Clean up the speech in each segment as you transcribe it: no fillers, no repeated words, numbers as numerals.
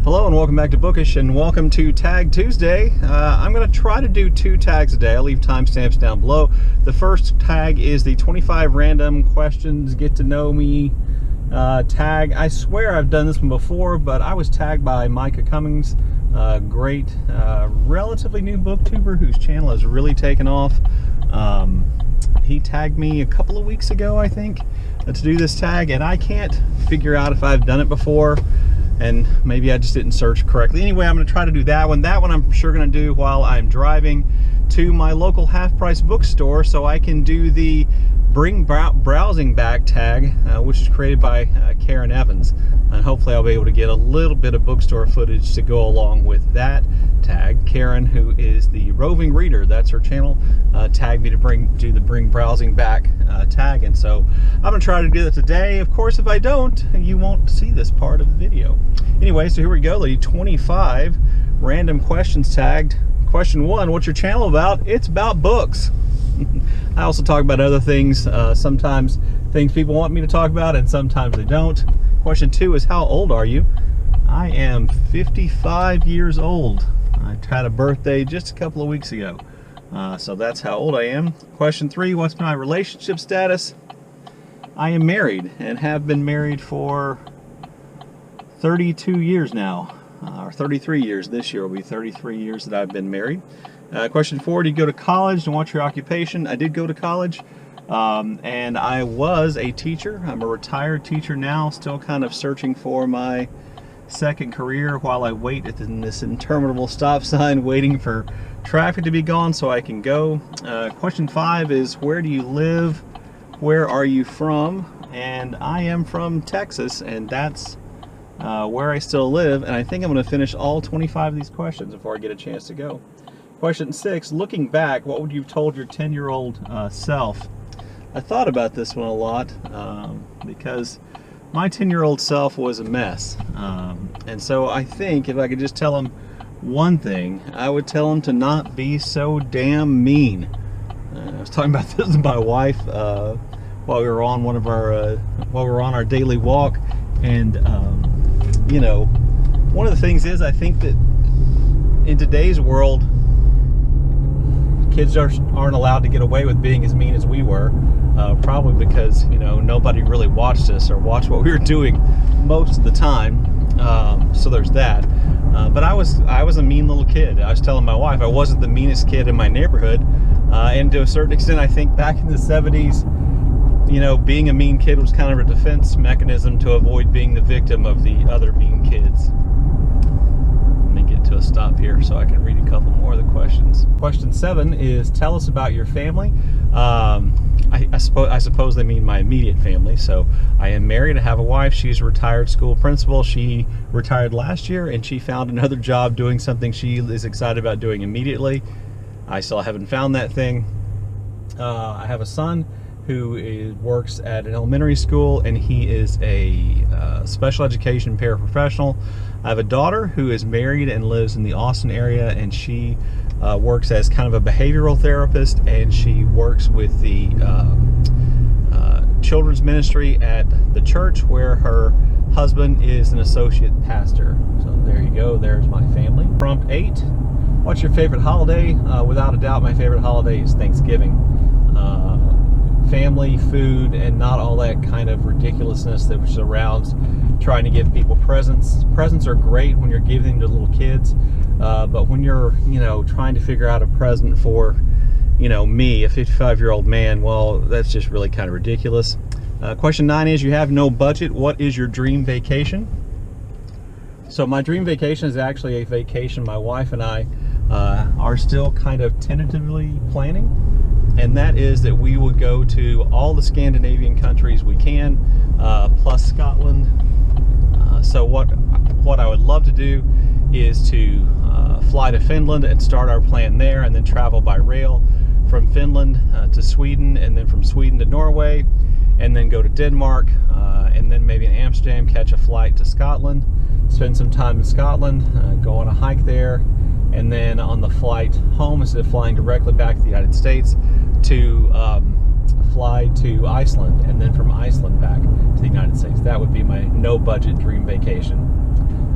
Hello and welcome back to Bookish, and welcome to Tag Tuesday. I'm going to try to do 2 tags a day. I'll leave timestamps down below. The first tag is the 25 random questions, get to know me tag. I swear I've done this one before, but I was tagged by Micah great, relatively new booktuber whose channel has really taken off. He tagged me a couple of weeks ago, I think, to do this tag, and I can't figure out if I've done it before. And maybe I just didn't search correctly. Anyway, I'm going to try to do that one. That one I'm sure going to do while I'm driving to my local half-price bookstore, so I can do the Bring Browsing Back tag, which is created by Karen Evans. And hopefully I'll be able to get a little bit of bookstore footage to go along with that tag. Karen, who is the roving reader, that's her channel, tagged me to do the Bring Browsing Back tag. And so I'm going to try to do that today. Of course, if I don't, you won't see this part of the video. Anyway, so here we go, the 25 random questions tagged. Question 1, what's your channel about? It's about books. I also talk about other things, sometimes things people want me to talk about and sometimes they don't. Question 2 is, how old are you? I am 55 years old. I had a birthday just a couple of weeks ago. So that's how old I am. Question 3, what's my relationship status? I am married and have been married for 32 years now, or 33 years. This year will be 33 years that I've been married. Question 4, did you go to college and what's your occupation? I did go to college, and I was a teacher. I'm a retired teacher now, still kind of searching for my second career while I wait at this interminable stop sign waiting for traffic to be gone so I can go. Question 5 is, where do you live? Where are you from? And I am from Texas, and that's where I still live, and I think I'm going to finish all 25 of these questions before I get a chance to go. Question 6, looking back, what would you have told your 10-year-old self? I thought about this one a lot because my 10-year-old self was a mess. And so I think if I could just tell him one thing, I would tell him to not be so damn mean. I was talking about this with my wife while we were on our daily walk, and you know, one of the things is, I think that in today's world, kids aren't allowed to get away with being as mean as we were, probably because, you know, nobody really watched us or watched what we were doing most of the time. So there's that. But I was a mean little kid. I was telling my wife I wasn't the meanest kid in my neighborhood, and to a certain extent, I think back in the 70s, you know, being a mean kid was kind of a defense mechanism to avoid being the victim of the other mean kids. Let me get to a stop here so I can read a couple more of the questions. Question 7 is, tell us about your family. I suppose they mean my immediate family. So I am married, I have a wife, she's a retired school principal. She retired last year and she found another job doing something she is excited about doing immediately. I still haven't found that thing. I have a son who works at an elementary school, and he is a special education paraprofessional. I have a daughter who is married and lives in the Austin area, and she works as kind of a behavioral therapist, and she works with the children's ministry at the church where her husband is an associate pastor. So there you go, there's my family. Prompt 8, what's your favorite holiday? Without a doubt, my favorite holiday is Thanksgiving. Family, food, and not all that kind of ridiculousness that surrounds trying to give people presents. Presents are great when you're giving them to little kids, but when you're, you know, trying to figure out a present for, you know, me, a 55-year-old man, well, that's just really kind of ridiculous. Question 9 is, you have no budget. What is your dream vacation? So my dream vacation is actually a vacation my wife and I are still kind of tentatively planning. And that is that we would go to all the Scandinavian countries we can, plus Scotland. So what I would love to do is to fly to Finland and start our plan there, and then travel by rail from Finland to Sweden, and then from Sweden to Norway, and then go to Denmark, and then maybe in Amsterdam catch a flight to Scotland, spend some time in Scotland, go on a hike there, and then on the flight home, instead of flying directly back to the United States, to fly to Iceland, and then from Iceland back to the United States. That would be my no-budget dream vacation.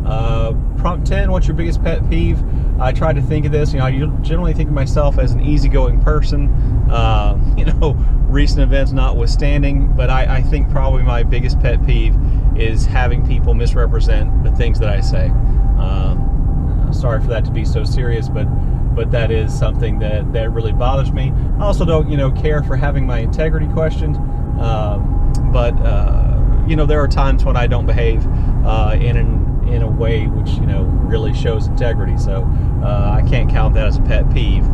Prompt 10, what's your biggest pet peeve? I tried to think of this. I generally think of myself as an easygoing person, recent events notwithstanding, but I think probably my biggest pet peeve is having people misrepresent the things that I say. Sorry for that to be so serious, but that is something that really bothers me. I also don't, care for having my integrity questioned, but there are times when I don't behave in a way which really shows integrity. So I can't count that as a pet peeve,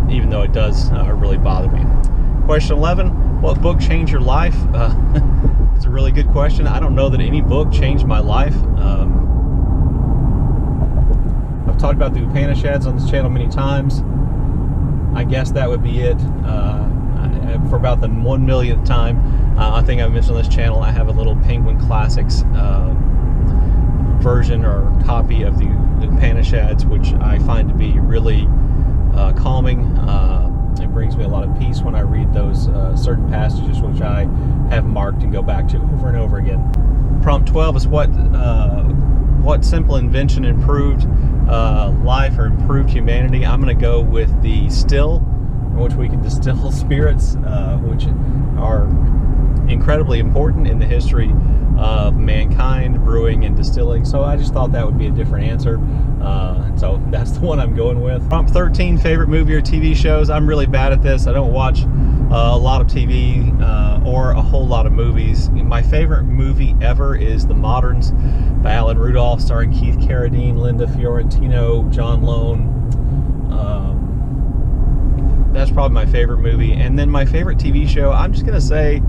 even though it does really bother me. Question 11: what book changed your life? It's a really good question. I don't know that any book changed my life. I've talked about the Upanishads on this channel many times. I guess that would be it. For about the 1 millionth time, I think I've mentioned on this channel, I have a little Penguin Classics version or copy of the Upanishads, which I find to be really calming. It brings me a lot of peace when I read those certain passages, which I have marked and go back to over and over again. Prompt 12 is what simple invention improved life or improved humanity? I'm going to go with the still, in which we can distill spirits, which are incredibly important in the history of mankind, brewing and distilling. So I just thought that would be a different answer. So that's the one I'm going with. Prompt 13, favorite movie or TV shows. I'm really bad at this. I don't watch a lot of TV or a whole lot of movies. My favorite movie ever is The Moderns by Alan Rudolph, starring Keith Carradine, Linda Fiorentino, John Lone. That's probably my favorite movie. And then my favorite TV show, I'm just going to say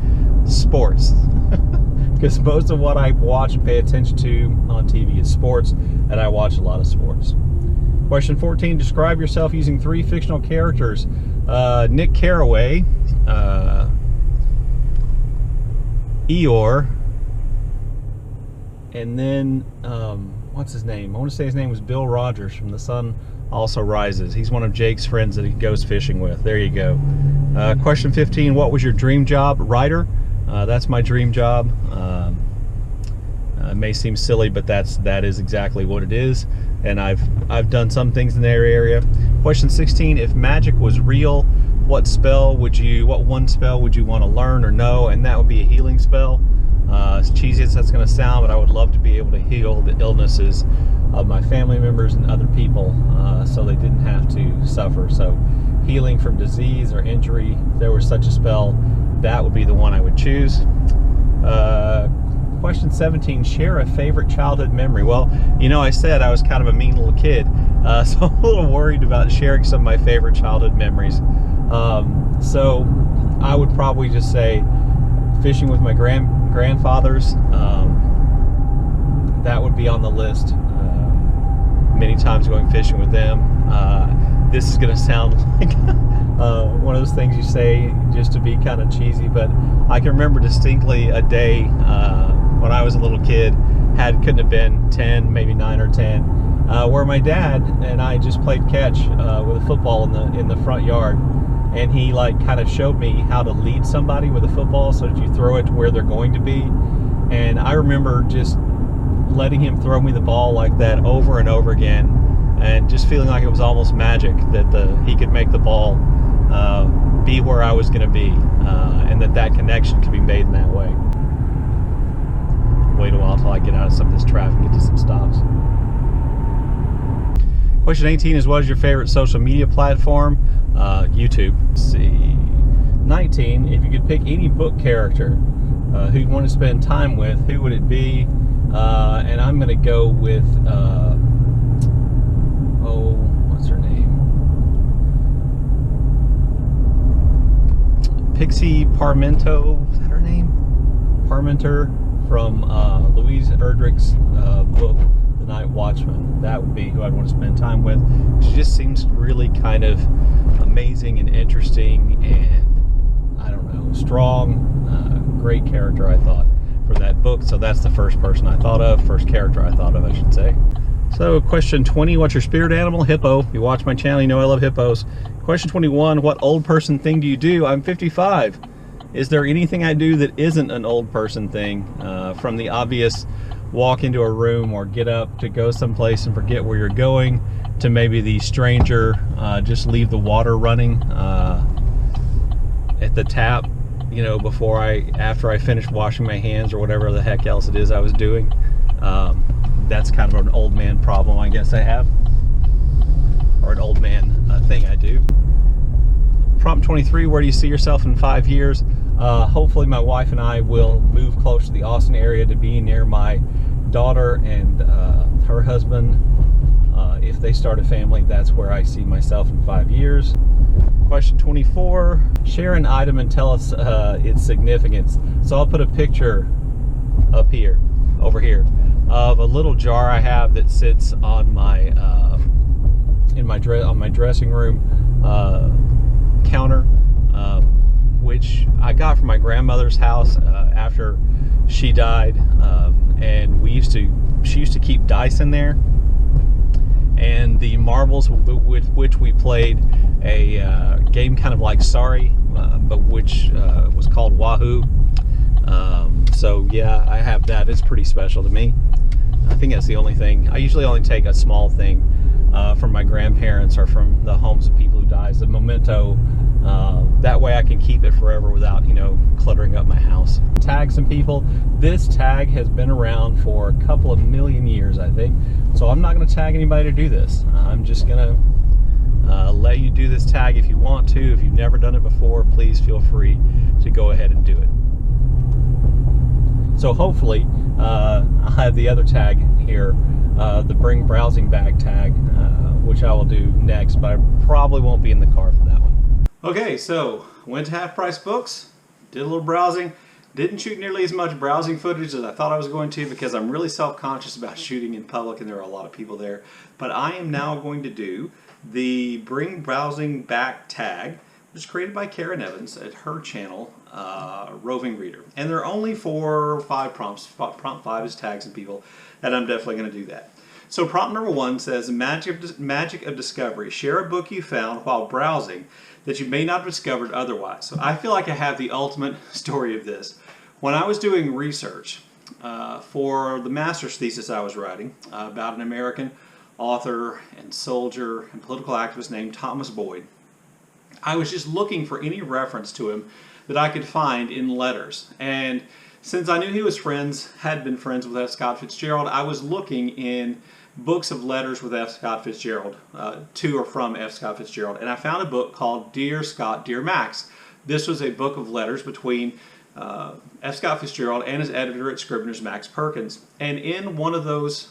sports. Because most of what I watch and pay attention to on TV is sports, and I watch a lot of sports. Question 14, describe yourself using 3 fictional characters. Nick Carraway, Eeyore, and then, what's his name? I want to say his name was Bill Rogers from The Sun Also Rises. He's one of Jake's friends that he goes fishing with. There you go. Question 15, what was your dream job? Writer. That's my dream job. It may seem silly, but that is exactly what it is. And I've done some things in that area. Question 16, if magic was real, what one spell would you want to learn or know? And that would be a healing spell. As cheesy as that's going to sound, but I would love to be able to heal the illnesses of my family members and other people, so they didn't have to suffer. So healing from disease or injury, if there was such a spell, that would be the one I would choose. Question 17, share a favorite childhood memory. Well, I said I was kind of a mean little kid, so I'm a little worried about sharing some of my favorite childhood memories. So I would probably just say fishing with my grandfathers. That would be on the list. Many times going fishing with them. This is going to sound like one of those things you say just to be kind of cheesy, but I can remember distinctly a day when I was a little kid, couldn't have been 10, maybe 9 or 10, where my dad and I just played catch with a football in the front yard, and he kind of showed me how to lead somebody with a football so that you throw it to where they're going to be. And I remember just letting him throw me the ball like that over and over again, and just feeling like it was almost magic that he could make the ball be where I was going to be, and that connection could be made in that way. Wait a while till I get out of some of this traffic and get to some stops. Question 18 is, what is your favorite social media platform? YouTube. Let's see. 19, if you could pick any book character who you want to spend time with, who would it be? And I'm going to go with, what's her name? Pixie Parmento, is that her name? Parmenter, from Louise Erdrich's book, The Night Watchman. That would be who I'd want to spend time with. She just seems really kind of amazing and interesting and, I don't know, strong, great character, I thought, for that book. So that's the first person I thought of, first character I thought of, I should say. So question 20, what's your spirit animal? Hippo. If you watch my channel, you know I love hippos. Question 21, what old person thing do you do? I'm 55. Is there anything I do that isn't an old person thing? From the obvious walk into a room or get up to go someplace and forget where you're going, to maybe the stranger just leave the water running at the tap, you know, after I finish washing my hands or whatever the heck else it is I was doing. That's kind of an old man problem, I guess I have, or an old man thing I do. Prompt 23, where do you see yourself in 5 years? Hopefully my wife and I will move close to the Austin area to be near my daughter and her husband. If they start a family, that's where I see myself in 5 years. Question 24, share an item and tell us its significance. So I'll put a picture up here, over here, of a little jar I have that sits on my on my dressing room counter, which I got from my grandmother's house after she died, and she used to keep dice in there, and the marbles with which we played a game kind of like Sorry, but which was called Wahoo. So yeah, I have that. It's pretty special to me. I think that's the only thing. I usually only take a small thing from my grandparents or from the homes of people who died, a memento. That way I can keep it forever without, you know, cluttering up my house. Tag some people. This tag has been around for a couple of million years, I think. So I'm not going to tag anybody to do this. I'm just going to let you do this tag if you want to. If you've never done it before, please feel free to go ahead and do it. So hopefully I'll have the other tag here, the bring browsing bag tag, which I will do next, but I probably won't be in the car for that one. Okay, so went to Half Price Books, did a little browsing. Didn't shoot nearly as much browsing footage as I thought I was going to, because I'm really self-conscious about shooting in public and there are a lot of people there. But I am now going to do the Bring Browsing Back tag, which is created by Karen Evans at her channel, Roving Reader. And there are only 4 or 5 prompts. Prompt 5 is tags and people, and I'm definitely going to do that. So prompt number 1 says, Magic of Discovery. Share a book you found while browsing that you may not have discovered otherwise. So I feel like I have the ultimate story of this. When I was doing research for the master's thesis I was writing about an American author and soldier and political activist named Thomas Boyd, I was just looking for any reference to him that I could find in letters. And since I knew he was had been friends with F. Scott Fitzgerald, I was looking in books of letters with F. Scott Fitzgerald, to or from F. Scott Fitzgerald, and I found a book called Dear Scott, Dear Max. This was a book of letters between F. Scott Fitzgerald and his editor at Scribner's, Max Perkins. And in one of those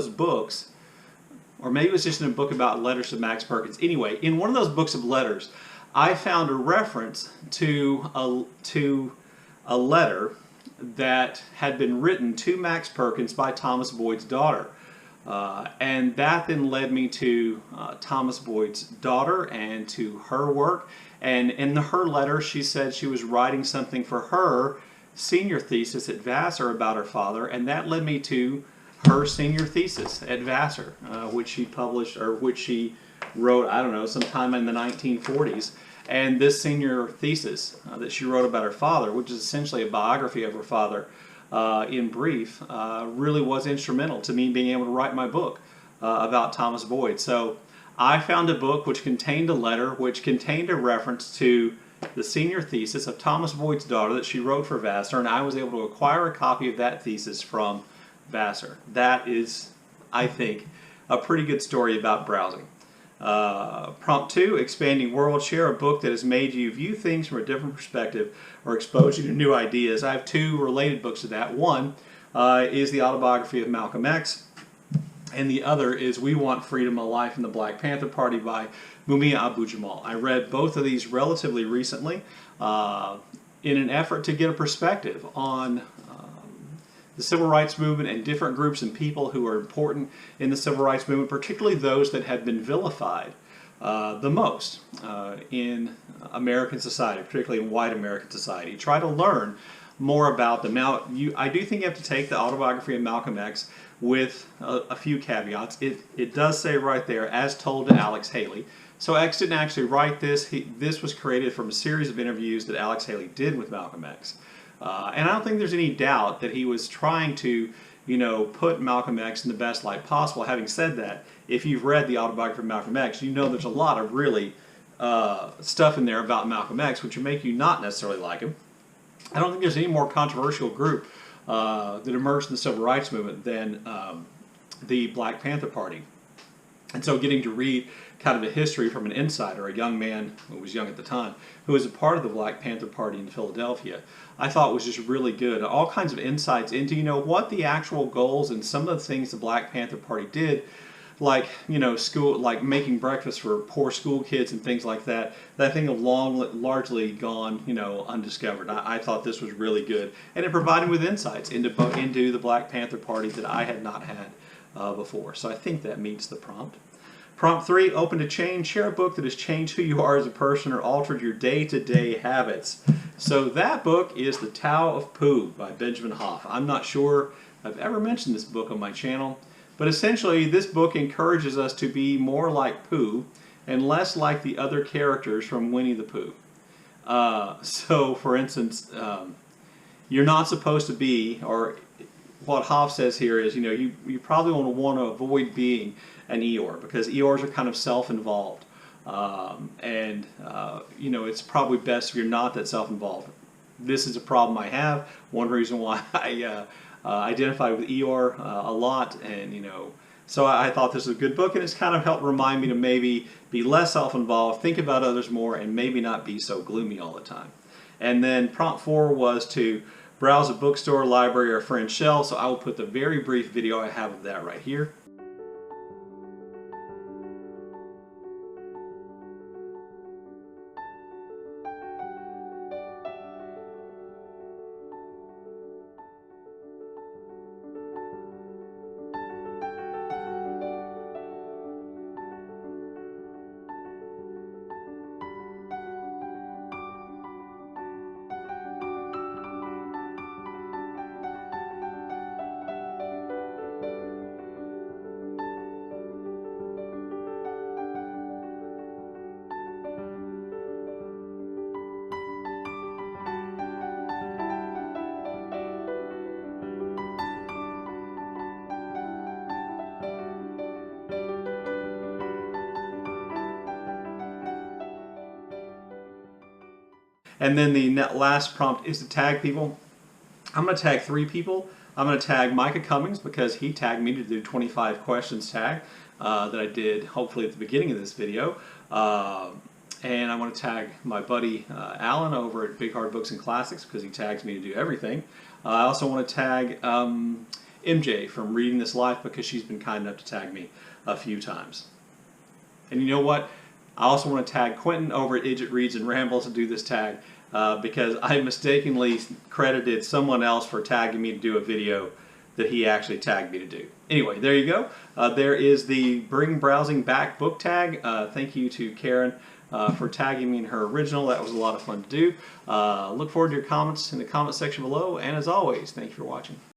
books, or maybe it was just in a book about letters to Max Perkins. Anyway, in one of those books of letters, I found a reference to a letter that had been written to Max Perkins by Thomas Boyd's daughter. And that then led me to Thomas Boyd's daughter and to her work. And in her letter, she said she was writing something for her senior thesis at Vassar about her father, and that led me to her senior thesis at Vassar, which she published, or which she wrote, I don't know, sometime in the 1940s. And this senior thesis that she wrote about her father, which is essentially a biography of her father in brief, really was instrumental to me being able to write my book about Thomas Boyd. So I found a book which contained a letter which contained a reference to the senior thesis of Thomas Boyd's daughter that she wrote for Vassar, and I was able to acquire a copy of that thesis from Vassar. That is, I think, a pretty good story about browsing. Prompt 2, Expanding World. Share a book that has made you view things from a different perspective or exposed you to new ideas. I have 2 related books to that. One is the autobiography of Malcolm X, and the other is We Want Freedom, A Life in the Black Panther Party by Mumia Abu-Jamal. I read both of these relatively recently in an effort to get a perspective on the civil rights movement and different groups and people who are important in the civil rights movement, particularly those that have been vilified the most in American society, particularly in white American society. Try to learn more about them. Now, I do think you have to take the autobiography of Malcolm X with a few caveats. It does say right there, as told to Alex Haley. So X didn't actually write this. This was created from a series of interviews that Alex Haley did with Malcolm X. And I don't think there's any doubt that he was trying to, you know, put Malcolm X in the best light possible. Having said that, if you've read the autobiography of Malcolm X, you know there's a lot of really stuff in there about Malcolm X which would make you not necessarily like him. I don't think there's any more controversial group that emerged in the civil rights movement than the Black Panther Party. And so getting to read kind of a history from an insider, a young man who was young at the time, who was a part of the Black Panther Party in Philadelphia, I thought was just really good. All kinds of insights into, you know, what the actual goals and some of the things the Black Panther Party did, like, you know, school, like making breakfast for poor school kids and things like that. That thing have largely gone, you know, undiscovered. I thought this was really good, and it provided with insights into the Black Panther Party that I had not had before. So I think that meets the prompt. Prompt 3, open to change. Share a book that has changed who you are as a person or altered your day-to-day habits. So that book is The Tao of Pooh by Benjamin Hoff. I'm not sure I've ever mentioned this book on my channel, but essentially this book encourages us to be more like Pooh and less like the other characters from Winnie the Pooh. So for instance, you're not supposed to be, or what Hoff says here is, you know, you probably want to avoid being an Eeyore, because Eeyores are kind of self-involved. You know, it's probably best if you're not that self-involved. This is a problem I have. One reason why I identify with Eeyore a lot, and, you know, so I thought this was a good book, and it's kind of helped remind me to maybe be less self-involved, think about others more, and maybe not be so gloomy all the time. And then prompt 4 was to browse a bookstore, library, or friend's shelf, so I will put the very brief video I have of that right here. And then the last prompt is to tag people. I'm going to tag 3 people. I'm going to tag Micah Cummings because he tagged me to do 25 questions tag that I did hopefully at the beginning of this video. And I want to tag my buddy Alan over at Big Hard Books and Classics because he tags me to do everything. I also want to tag MJ from Reading This Life because she's been kind enough to tag me a few times. And you know what? I also want to tag Quentin over at Idget Reads and Rambles to do this tag because I mistakenly credited someone else for tagging me to do a video that he actually tagged me to do. Anyway, there you go. There is the Bring Browsing Back book tag. Thank you to Karen for tagging me in her original. That was a lot of fun to do. Look forward to your comments in the comment section below, and as always, thank you for watching.